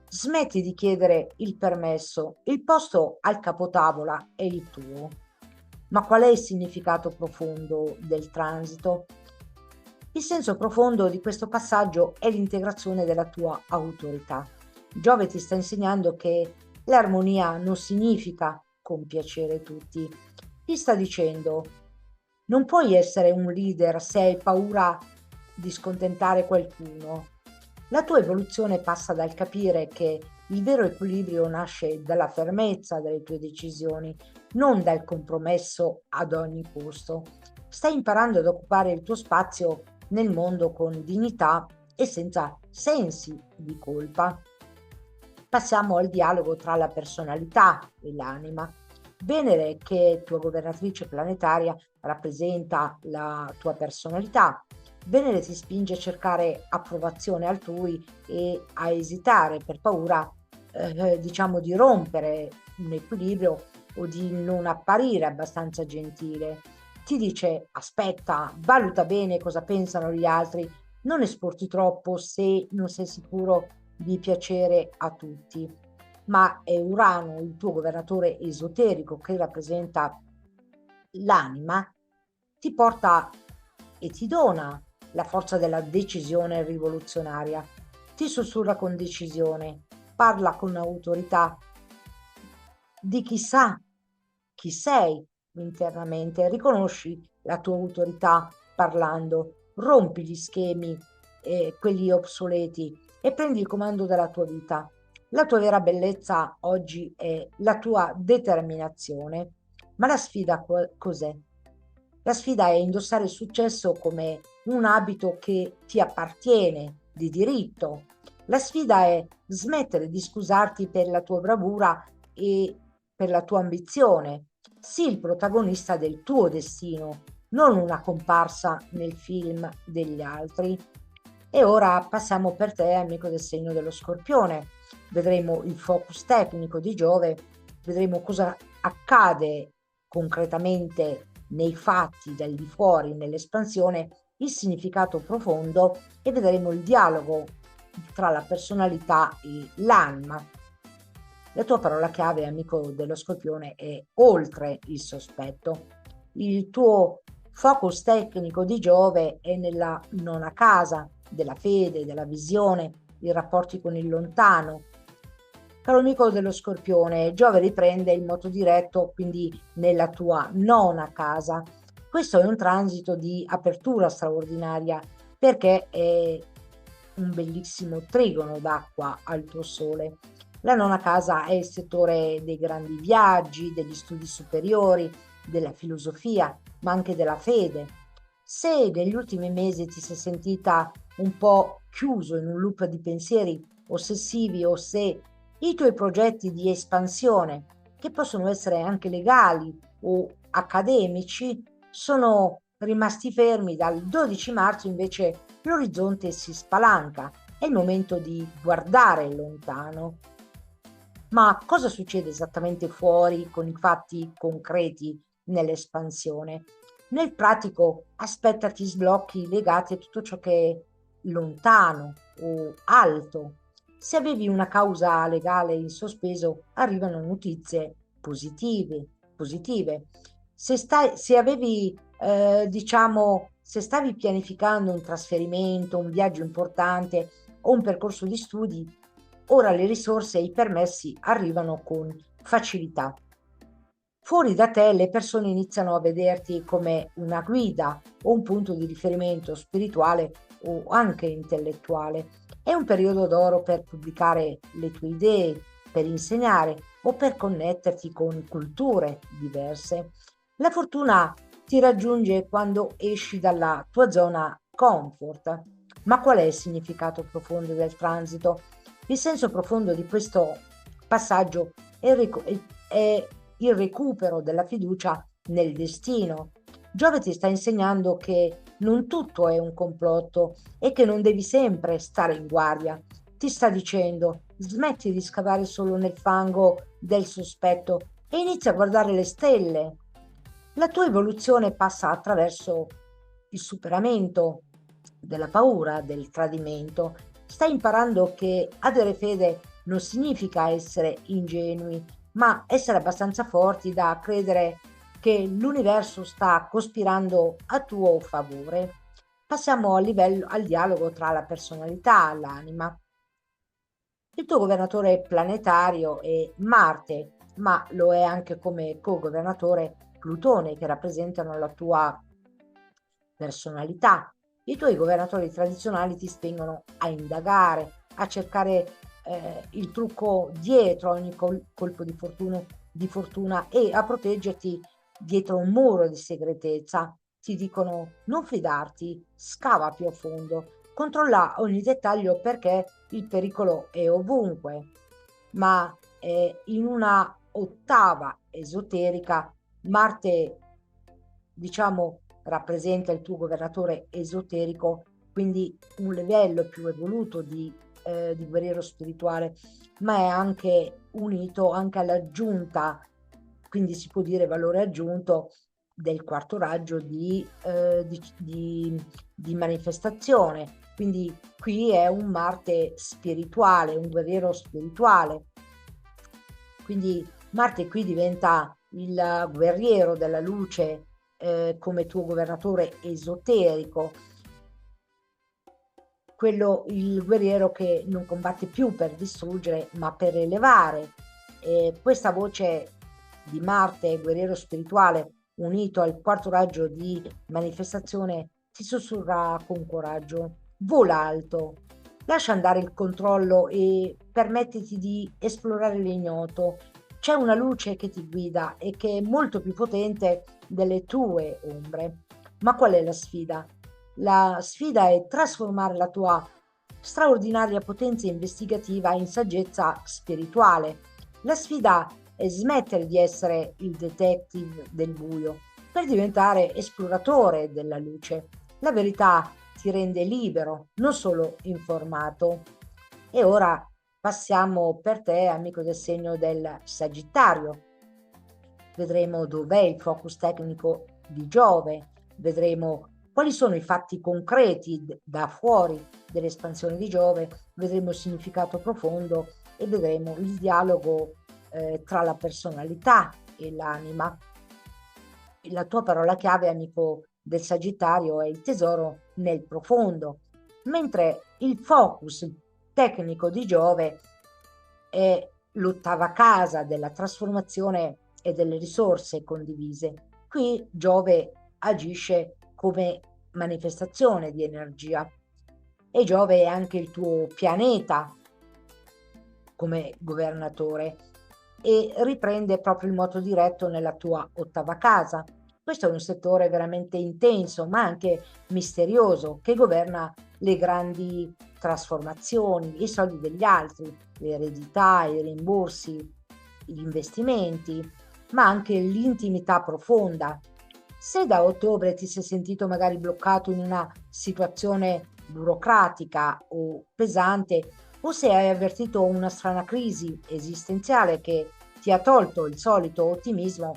Smetti di chiedere il permesso, il posto al capotavola è il tuo. Ma qual è il significato profondo del transito? Il senso profondo di questo passaggio è l'integrazione della tua autorità. Giove ti sta insegnando che l'armonia non significa compiacere tutti. Ti sta dicendo: non puoi essere un leader se hai paura di scontentare qualcuno. La tua evoluzione passa dal capire che il vero equilibrio nasce dalla fermezza delle tue decisioni, non dal compromesso ad ogni costo. Stai imparando ad occupare il tuo spazio nel mondo con dignità e senza sensi di colpa. Passiamo al dialogo tra la personalità e l'anima. Venere, che è tua governatrice planetaria, rappresenta la tua personalità. Venere ti spinge a cercare approvazione altrui e a esitare per paura, di rompere un equilibrio o di non apparire abbastanza gentile. Ti dice: aspetta, valuta bene cosa pensano gli altri, non esporti troppo se non sei sicuro di piacere a tutti. Ma è Urano, il tuo governatore esoterico che rappresenta l'anima, ti porta e ti dona la forza della decisione rivoluzionaria. ti sussurra con decisione, parla con autorità di chi sa chi sei internamente, riconosci la tua autorità parlando, rompi gli schemi, quelli obsoleti e prendi il comando della tua vita. La tua vera bellezza oggi è la tua determinazione, ma la sfida cos'è? La sfida è indossare il successo come un abito che ti appartiene di diritto. La sfida è smettere di scusarti per la tua bravura e per la tua ambizione. Sii il protagonista del tuo destino, non una comparsa nel film degli altri. E ora passiamo per te, amico del segno dello Scorpione. Vedremo il focus tecnico di Giove, vedremo cosa accade concretamente nei fatti, dal di fuori, nell'espansione, il significato profondo e vedremo il dialogo tra la personalità e l'anima. La tua parola chiave, amico dello Scorpione, è oltre il sospetto. Il tuo focus tecnico di Giove è nella nona casa, della fede, della visione, i rapporti con il lontano. Caro amico dello Scorpione, Giove riprende il moto diretto quindi nella tua nona casa. Questo è un transito di apertura straordinaria perché è un bellissimo trigono d'acqua al tuo sole. La nona casa è il settore dei grandi viaggi, degli studi superiori, della filosofia, ma anche della fede. Se negli ultimi mesi ti sei sentita un po' chiuso in un loop di pensieri ossessivi o se i tuoi progetti di espansione, che possono essere anche legali o accademici, sono rimasti fermi, dal 12 marzo invece l'orizzonte si spalanca, è il momento di guardare lontano. Ma cosa succede esattamente fuori con i fatti concreti nell'espansione? Nel pratico aspettati sblocchi legati a tutto ciò che è lontano o alto. Se avevi una causa legale in sospeso, arrivano notizie positive. Se avevi, diciamo, se stavi pianificando un trasferimento, un viaggio importante o un percorso di studi, ora le risorse e i permessi arrivano con facilità. Fuori da te le persone iniziano a vederti come una guida o un punto di riferimento spirituale o anche intellettuale. È un periodo d'oro per pubblicare le tue idee, per insegnare o per connetterti con culture diverse. La fortuna ti raggiunge quando esci dalla tua zona comfort. Ma qual è il significato profondo del transito? Il senso profondo di questo passaggio è il recupero della fiducia nel destino. Giove ti sta insegnando che non tutto è un complotto e che non devi sempre stare in guardia. Ti sta dicendo: smetti di scavare solo nel fango del sospetto e inizia a guardare le stelle. La tua evoluzione passa attraverso il superamento della paura, del tradimento. Stai imparando che avere fede non significa essere ingenui, ma essere abbastanza forti da credere che l'universo sta cospirando a tuo favore. Passiamo al dialogo tra la personalità e l'anima. Il tuo governatore planetario è Marte, ma lo è anche come co-governatore Plutone, che rappresentano la tua personalità. I tuoi governatori tradizionali ti spingono a indagare, a cercare il trucco dietro ogni colpo di fortuna e a proteggerti dietro un muro di segretezza. Ti dicono non fidarti, scava più a fondo, controlla ogni dettaglio perché il pericolo è ovunque. Ma in una ottava esoterica, Marte, diciamo, rappresenta il tuo governatore esoterico, quindi un livello più evoluto di guerriero spirituale, ma è anche unito anche all'aggiunta, quindi si può dire valore aggiunto del quarto raggio di manifestazione. Quindi qui è un Marte spirituale, un guerriero spirituale. Quindi Marte qui diventa il guerriero della luce come tuo governatore esoterico. il guerriero che non combatte più per distruggere, ma per elevare. E questa voce di Marte, guerriero spirituale, unito al quarto raggio di manifestazione, ti sussurra con coraggio: vola alto, lascia andare il controllo e permettiti di esplorare l'ignoto. C'è una luce che ti guida e che è molto più potente delle tue ombre. Ma qual è la sfida? La sfida è trasformare la tua straordinaria potenza investigativa in saggezza spirituale. La sfida è smettere di essere il detective del buio per diventare esploratore della luce. La verità ti rende libero, non solo informato. E ora passiamo per te, amico del segno del Sagittario. Vedremo dov'è il focus tecnico di Giove, vedremo quali sono i fatti concreti da fuori dell'espansione di Giove, vedremo il significato profondo e vedremo il dialogo tra la personalità e l'anima. La tua parola chiave, amico del Sagittario, è il tesoro nel profondo, mentre il focus tecnico di Giove è l'ottava casa della trasformazione e delle risorse condivise. Qui Giove agisce come manifestazione di energia e Giove è anche il tuo pianeta come governatore e riprende proprio il moto diretto nella tua ottava casa. Questo è un settore veramente intenso, ma anche misterioso, che governa le grandi trasformazioni, i soldi degli altri, le eredità, i rimborsi, gli investimenti, ma anche l'intimità profonda. Se da ottobre ti sei sentito magari bloccato in una situazione burocratica o pesante, o se hai avvertito una strana crisi esistenziale che ti ha tolto il solito ottimismo,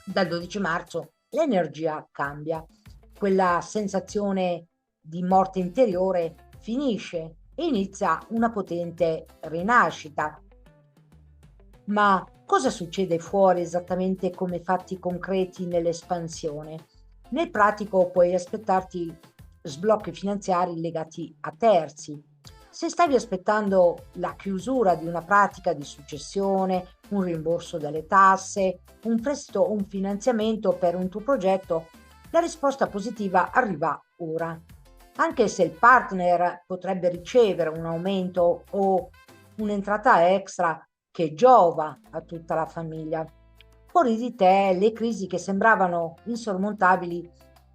dal 12 marzo l'energia cambia. Quella sensazione di morte interiore finisce e inizia una potente rinascita. Ma cosa succede fuori esattamente come fatti concreti nell'espansione? Nel pratico puoi aspettarti sblocchi finanziari legati a terzi. Se stavi aspettando la chiusura di una pratica di successione, un rimborso delle tasse, un prestito o un finanziamento per un tuo progetto, la risposta positiva arriva ora. Anche se il partner potrebbe ricevere un aumento o un'entrata extra che giova a tutta la famiglia. Fuori di te le crisi che sembravano insormontabili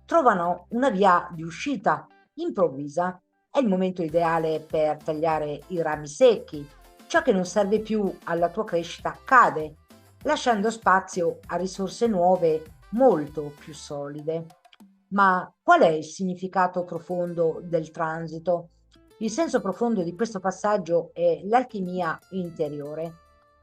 trovano una via di uscita improvvisa. È il momento ideale per tagliare i rami secchi. Ciò che non serve più alla tua crescita cade, lasciando spazio a risorse nuove molto più solide. Ma qual è il significato profondo del transito? Il senso profondo di questo passaggio è l'alchimia interiore.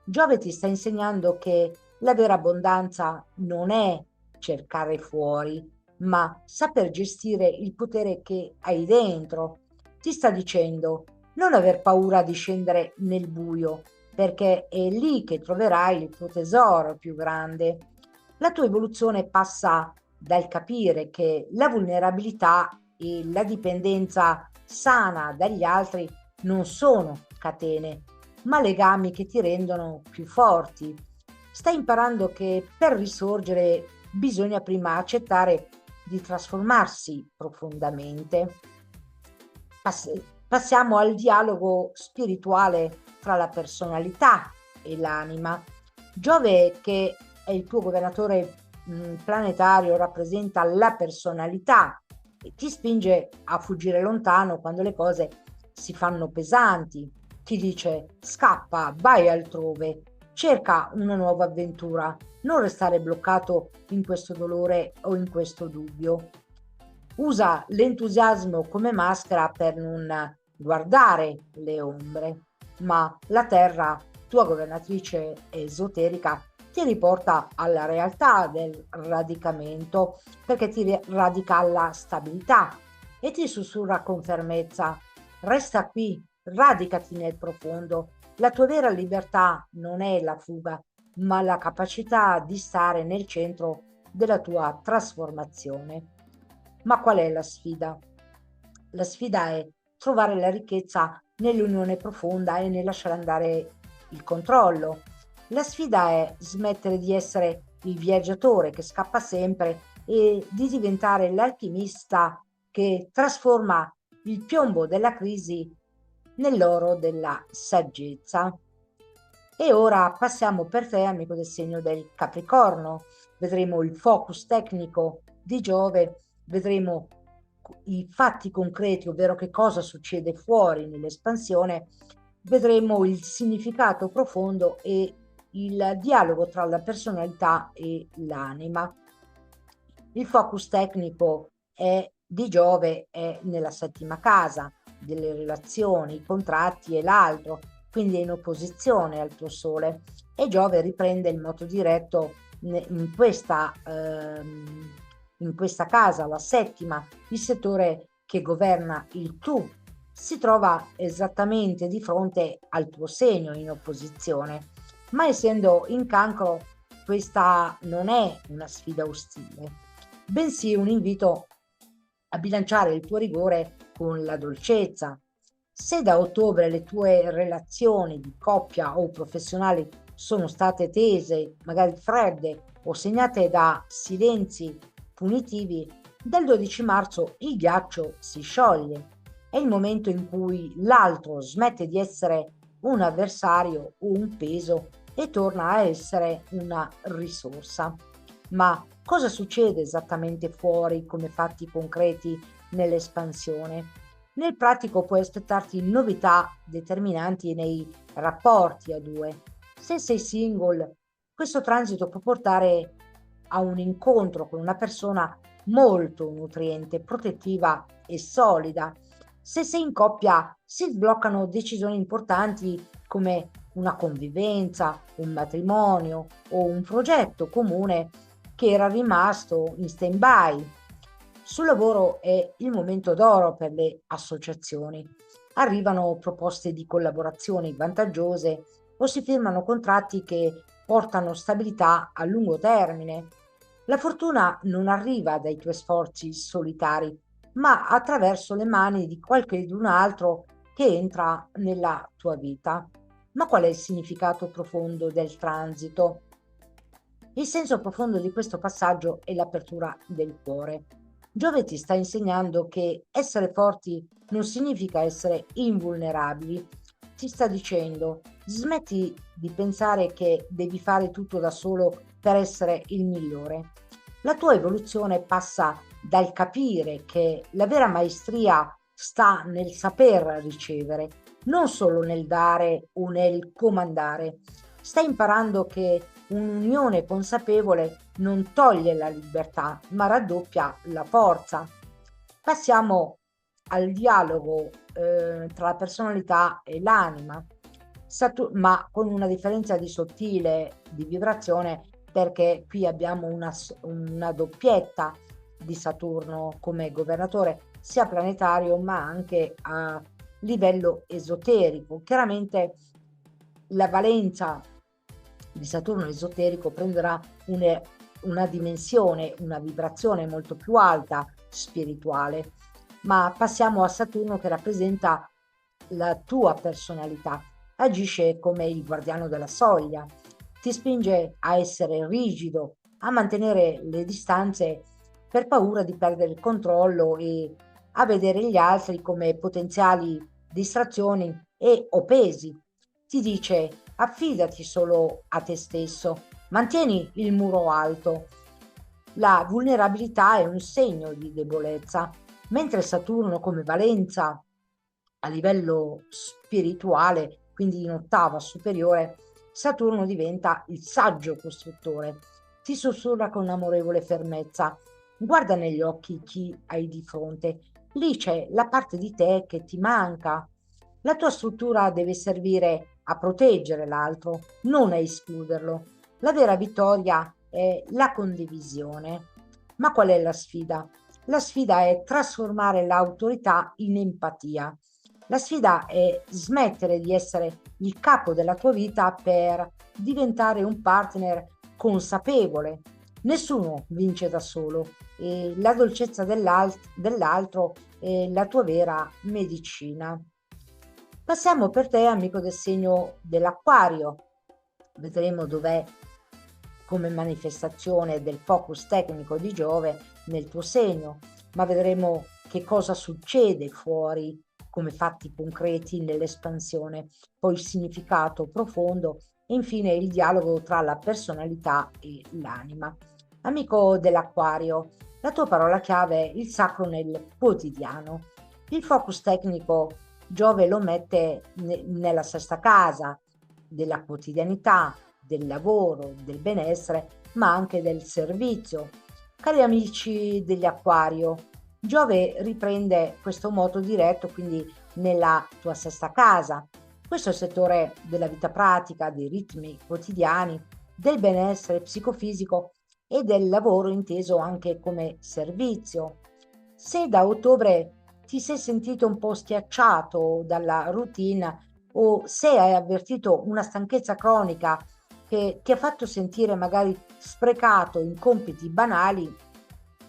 Giove ti sta insegnando che la vera abbondanza non è cercare fuori, ma saper gestire il potere che hai dentro. Ti sta dicendo non aver paura di scendere nel buio, perché è lì che troverai il tuo tesoro più grande. La tua evoluzione passa dal capire che la vulnerabilità e la dipendenza sana dagli altri non sono catene, ma legami che ti rendono più forti. Stai imparando che per risorgere bisogna prima accettare di trasformarsi profondamente. Passiamo al dialogo spirituale tra la personalità e l'anima. Giove, che è il tuo governatore planetario, rappresenta la personalità e ti spinge a fuggire lontano quando le cose si fanno pesanti. Ti dice scappa, vai altrove, cerca una nuova avventura, non restare bloccato in questo dolore o in questo dubbio. Usa l'entusiasmo come maschera per non guardare le ombre, ma la Terra, tua governatrice esoterica, ti riporta alla realtà del radicamento perché ti radica alla stabilità e ti sussurra con fermezza: resta qui, radicati nel profondo. La tua vera libertà non è la fuga, ma la capacità di stare nel centro della tua trasformazione. Ma qual è la sfida? La sfida è trovare la ricchezza nell'unione profonda e nel lasciare andare il controllo. La sfida è smettere di essere il viaggiatore che scappa sempre e di diventare l'alchimista che trasforma il piombo della crisi nell'oro della saggezza. E ora passiamo per te, amico del segno del Capricorno. Vedremo il focus tecnico di Giove, vedremo i fatti concreti, ovvero che cosa succede fuori nell'espansione, vedremo il significato profondo e il dialogo tra la personalità e l'anima. Il focus tecnico di Giove è nella settima casa, delle relazioni, i contratti e l'altro, quindi è in opposizione al tuo Sole, e Giove riprende il moto diretto in questa casa, la settima, il settore che governa il tu, si trova esattamente di fronte al tuo segno in opposizione, ma essendo in Cancro questa non è una sfida ostile, bensì un invito a bilanciare il tuo rigore con la dolcezza. Se da ottobre le tue relazioni di coppia o professionali sono state tese, magari fredde o segnate da silenzi punitivi, dal 12 marzo il ghiaccio si scioglie. È il momento in cui l'altro smette di essere un avversario o un peso e torna a essere una risorsa. Ma cosa succede esattamente fuori come fatti concreti nell'espansione? Nel pratico puoi aspettarti novità determinanti nei rapporti a due. Se sei single, questo transito può portare a un incontro con una persona molto nutriente, protettiva e solida. Se sei in coppia, si sbloccano decisioni importanti come una convivenza, un matrimonio o un progetto comune che era rimasto in stand-by. Sul lavoro è il momento d'oro per le associazioni. Arrivano proposte di collaborazioni vantaggiose o si firmano contratti che portano stabilità a lungo termine. La fortuna non arriva dai tuoi sforzi solitari, ma attraverso le mani di qualcun altro che entra nella tua vita. Ma qual è il significato profondo del transito? Il senso profondo di questo passaggio è l'apertura del cuore. Giove ti sta insegnando che essere forti non significa essere invulnerabili. Ti sta dicendo: smetti di pensare che devi fare tutto da solo per essere il migliore. La tua evoluzione passa dal capire che la vera maestria sta nel saper ricevere, non solo nel dare o nel comandare. Stai imparando che un'unione consapevole non toglie la libertà, ma raddoppia la forza. Passiamo al dialogo tra la personalità e l'anima, ma con una differenza di sottile di vibrazione, perché qui abbiamo una doppietta di Saturno come governatore, sia planetario ma anche a livello esoterico. Chiaramente la valenza di Saturno esoterico prenderà una dimensione, una vibrazione molto più alta, spirituale. Ma passiamo a Saturno, che rappresenta la tua personalità. Agisce come il guardiano della soglia, ti spinge a essere rigido, a mantenere le distanze per paura di perdere il controllo e a vedere gli altri come potenziali distrazioni e o pesi. Ti dice: affidati solo a te stesso, mantieni il muro alto. La vulnerabilità è un segno di debolezza, mentre Saturno come valenza a livello spirituale, quindi in ottava superiore, Saturno diventa il saggio costruttore. Ti sussurra con amorevole fermezza: guarda negli occhi chi hai di fronte, lì c'è la parte di te che ti manca. La tua struttura deve servire a proteggere l'altro, non a escluderlo. La vera vittoria è la condivisione. Ma qual è la sfida? La sfida è trasformare l'autorità in empatia. La sfida è smettere di essere il capo della tua vita per diventare un partner consapevole. Nessuno vince da solo e la dolcezza dell'altro è la tua vera medicina. Passiamo per te, amico del segno dell'Acquario. Vedremo dov'è come manifestazione del focus tecnico di Giove nel tuo segno, ma vedremo che cosa succede fuori come fatti concreti nell'espansione, poi il significato profondo e infine il dialogo tra la personalità e l'anima. Amico dell'Acquario, la tua parola chiave è il sacro nel quotidiano. Il focus tecnico Giove lo mette nella sesta casa della quotidianità, del lavoro, del benessere, ma anche del servizio. Cari amici degli Acquario, Giove riprende questo moto diretto quindi nella tua sesta casa. Questo è il settore della vita pratica, dei ritmi quotidiani, del benessere psicofisico e del lavoro inteso anche come servizio. Se da ottobre ti sei sentito un po' schiacciato dalla routine o se hai avvertito una stanchezza cronica che ti ha fatto sentire magari sprecato in compiti banali,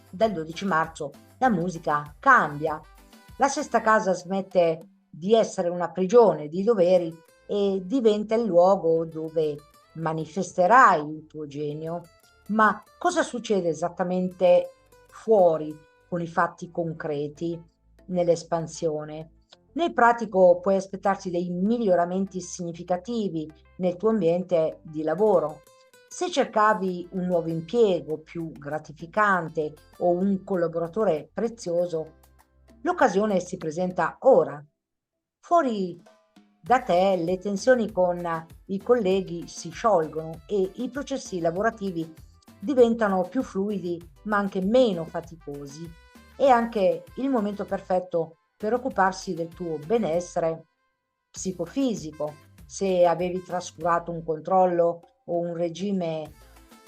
dal 12 marzo la musica cambia. La sesta casa smette di essere una prigione di doveri e diventa il luogo dove manifesterai il tuo genio. Ma cosa succede esattamente fuori con i fatti concreti nell'espansione? Nel pratico puoi aspettarsi dei miglioramenti significativi nel tuo ambiente di lavoro. Se cercavi un nuovo impiego più gratificante o un collaboratore prezioso, l'occasione si presenta ora. Fuori da te le tensioni con i colleghi si sciolgono e i processi lavorativi diventano più fluidi ma anche meno faticosi. È anche il momento perfetto per occuparsi del tuo benessere psicofisico. Se avevi trascurato un controllo o un regime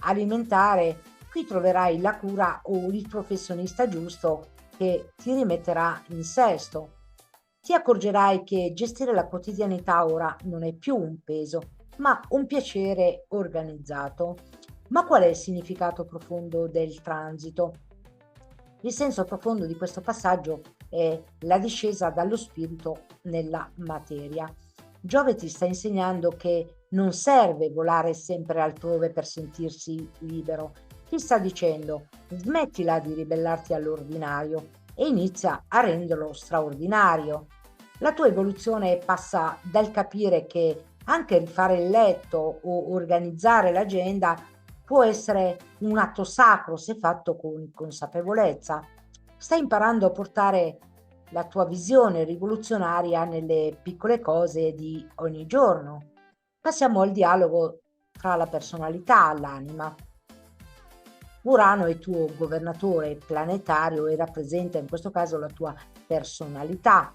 alimentare, qui troverai la cura o il professionista giusto che ti rimetterà in sesto. Ti accorgerai che gestire la quotidianità ora non è più un peso, ma un piacere organizzato. Ma qual è il significato profondo del transito? Il senso profondo di questo passaggio è la discesa dallo spirito nella materia. Giove ti sta insegnando che non serve volare sempre altrove per sentirsi libero. Ti sta dicendo: smettila di ribellarti all'ordinario e inizia a renderlo straordinario. La tua evoluzione passa dal capire che anche rifare il letto o organizzare l'agenda può essere un atto sacro se fatto con consapevolezza. Stai imparando a portare la tua visione rivoluzionaria nelle piccole cose di ogni giorno. Passiamo al dialogo tra la personalità e l'anima. Urano è tuo governatore planetario e rappresenta in questo caso la tua personalità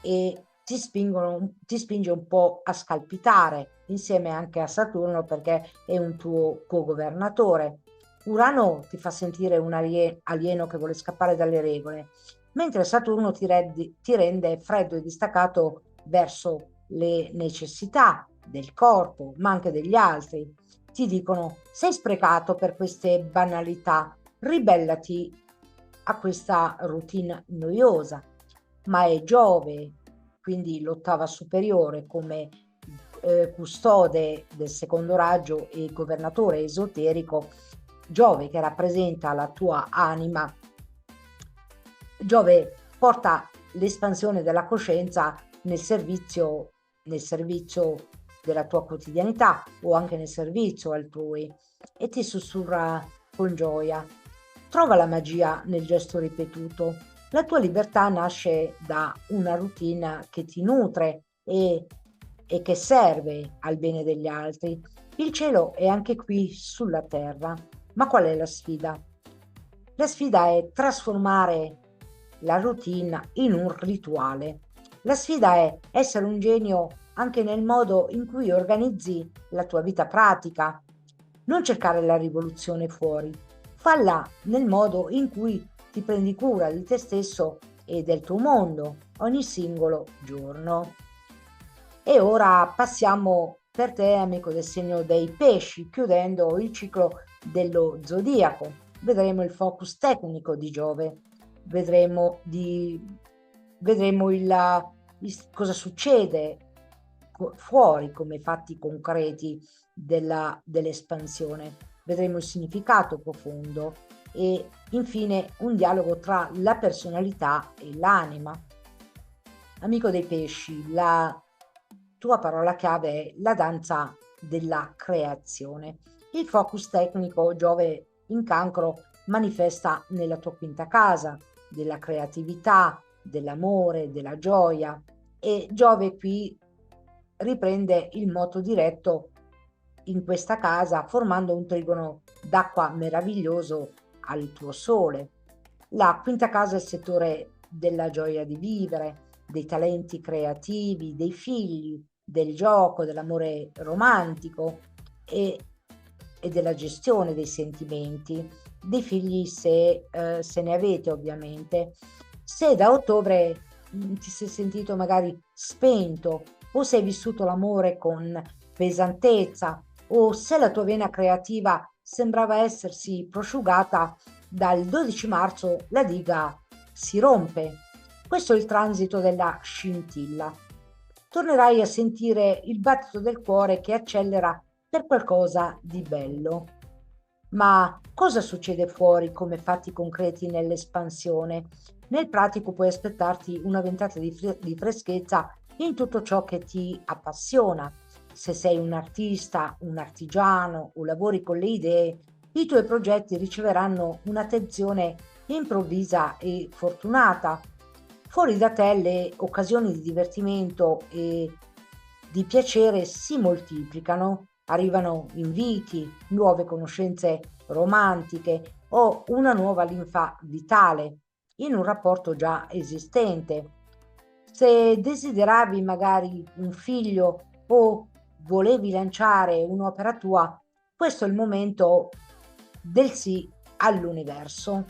e ti spinge un po' a scalpitare insieme anche a Saturno perché è un tuo co-governatore. Urano ti fa sentire un alieno che vuole scappare dalle regole, mentre Saturno ti rende freddo e distaccato verso le necessità del corpo, ma anche degli altri. Ti dicono: sei sprecato per queste banalità, ribellati a questa routine noiosa. Ma è Giove, quindi l'ottava superiore, come custode del secondo raggio e governatore esoterico, Giove che rappresenta la tua anima. Giove porta l'espansione della coscienza nel servizio della tua quotidianità o anche nel servizio altrui e ti sussurra con gioia. Trova la magia nel gesto ripetuto. La tua libertà nasce da una routine che ti nutre e che serve al bene degli altri. Il cielo è anche qui sulla terra. Ma qual è la sfida? La sfida è trasformare la routine in un rituale. La sfida è essere un genio anche nel modo in cui organizzi la tua vita pratica. Non cercare la rivoluzione fuori, falla nel modo in cui ti prendi cura di te stesso e del tuo mondo ogni singolo giorno. E ora passiamo per te, amico del segno dei pesci, chiudendo il ciclo dello zodiaco. Vedremo il focus tecnico di Giove, vedremo, vedremo cosa succede fuori come fatti concreti dell'espansione, vedremo il significato profondo e infine un dialogo tra la personalità e l'anima. Amico dei pesci, la tua parola chiave è la danza della creazione. Il focus tecnico Giove in Cancro manifesta nella tua quinta casa della creatività, dell'amore, della gioia e Giove qui riprende il moto diretto in questa casa formando un trigono d'acqua meraviglioso al tuo sole. La quinta casa è il settore della gioia di vivere, dei talenti creativi, dei figli, del gioco, dell'amore romantico e della gestione dei sentimenti, dei figli se ne avete ovviamente. Se da ottobre ti sei sentito magari spento o se hai vissuto l'amore con pesantezza o se la tua vena creativa sembrava essersi prosciugata, dal 12 marzo la diga si rompe. Questo è il transito della scintilla. Tornerai a sentire il battito del cuore che accelera per qualcosa di bello. Ma cosa succede fuori come fatti concreti nell'espansione? Nel pratico puoi aspettarti una ventata di freschezza in tutto ciò che ti appassiona. Se sei un artista, un artigiano o lavori con le idee, i tuoi progetti riceveranno un'attenzione improvvisa e fortunata. Fuori da te le occasioni di divertimento e di piacere si moltiplicano, arrivano inviti, nuove conoscenze romantiche o una nuova linfa vitale in un rapporto già esistente. Se desideravi magari un figlio o volevi lanciare un'opera tua, questo è il momento del sì all'universo.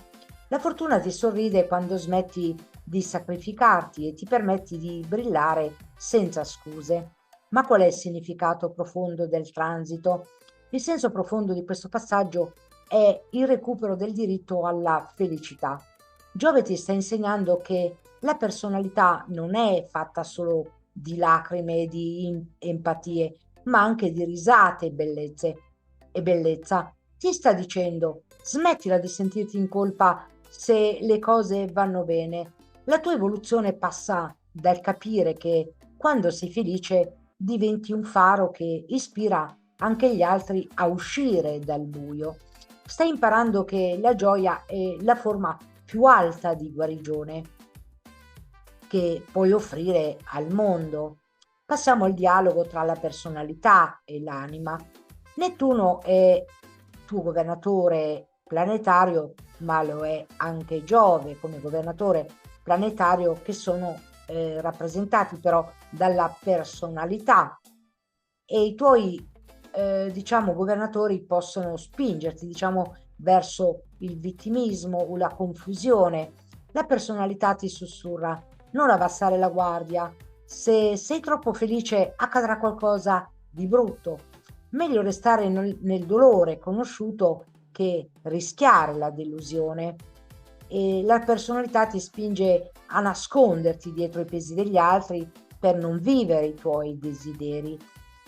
La fortuna ti sorride quando smetti di sacrificarti e ti permetti di brillare senza scuse. Ma qual è il significato profondo del transito? Il senso profondo di questo passaggio è il recupero del diritto alla felicità. Giove ti sta insegnando che la personalità non è fatta solo di lacrime e di empatie, ma anche di risate e bellezza. Ti sta dicendo, smettila di sentirti in colpa se le cose vanno bene. La tua evoluzione passa dal capire che quando sei felice diventi un faro che ispira anche gli altri a uscire dal buio. Stai imparando che la gioia è la forma più alta di guarigione che puoi offrire al mondo. Passiamo al dialogo tra la personalità e l'anima. Nettuno è tuo governatore planetario, ma lo è anche Giove come governatore planetario, che sono rappresentati però dalla personalità e i tuoi diciamo governatori possono spingerti diciamo verso il vittimismo o la confusione. La personalità ti sussurra non abbassare la guardia, se sei troppo felice accadrà qualcosa di brutto, meglio restare nel dolore conosciuto che rischiare la delusione. E la personalità ti spinge a nasconderti dietro i pesi degli altri per non vivere i tuoi desideri,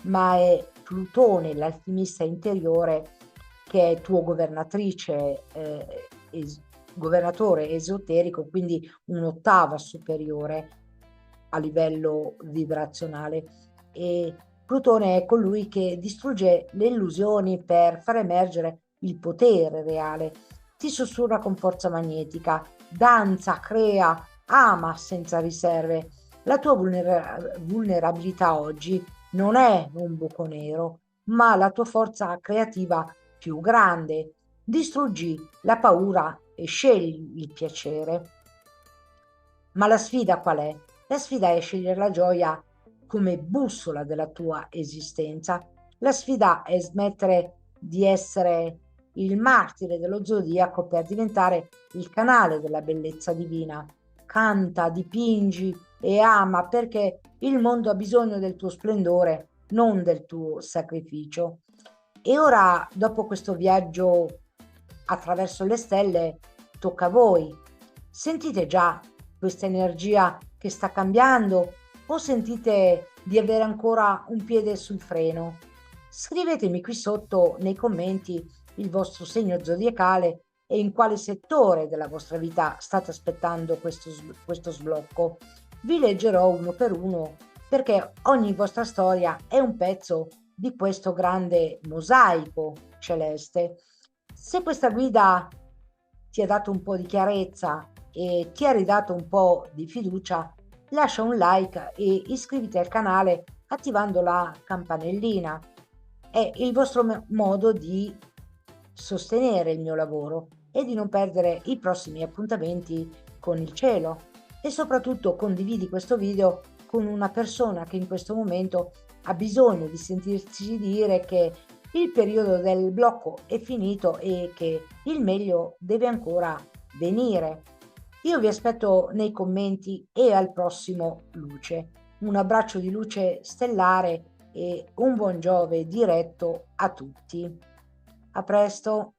ma è Plutone, l'alchimista interiore, che è tuo governatore esoterico, quindi un'ottava superiore a livello vibrazionale. E Plutone è colui che distrugge le illusioni per far emergere il potere reale. Ti sussurra con forza magnetica, danza, crea, ama senza riserve. La tua vulnerabilità oggi non è un buco nero, ma la tua forza creativa più grande. Distruggi la paura e scegli il piacere. Ma la sfida qual è? La sfida è scegliere la gioia come bussola della tua esistenza. La sfida è smettere di essere il martire dello zodiaco per diventare il canale della bellezza divina. Canta, dipingi e ama perché il mondo ha bisogno del tuo splendore non del tuo sacrificio. E ora, dopo questo viaggio attraverso le stelle, tocca a voi. Sentite già questa energia che sta cambiando o sentite di avere ancora un piede sul freno? Scrivetemi qui sotto nei commenti il vostro segno zodiacale e in quale settore della vostra vita state aspettando questo sblocco. Vi leggerò uno per uno perché ogni vostra storia è un pezzo di questo grande mosaico celeste. Se questa guida ti ha dato un po' di chiarezza e ti ha ridato un po' di fiducia, lascia un like e iscriviti al canale attivando la campanellina. È il vostro modo di sostenere il mio lavoro e di non perdere i prossimi appuntamenti con il cielo. E soprattutto condividi questo video con una persona che in questo momento ha bisogno di sentirsi dire che il periodo del blocco è finito e che il meglio deve ancora venire. Io vi aspetto nei commenti e al prossimo Luce. Un abbraccio di luce stellare e un buon Giove diretto a tutti. A presto!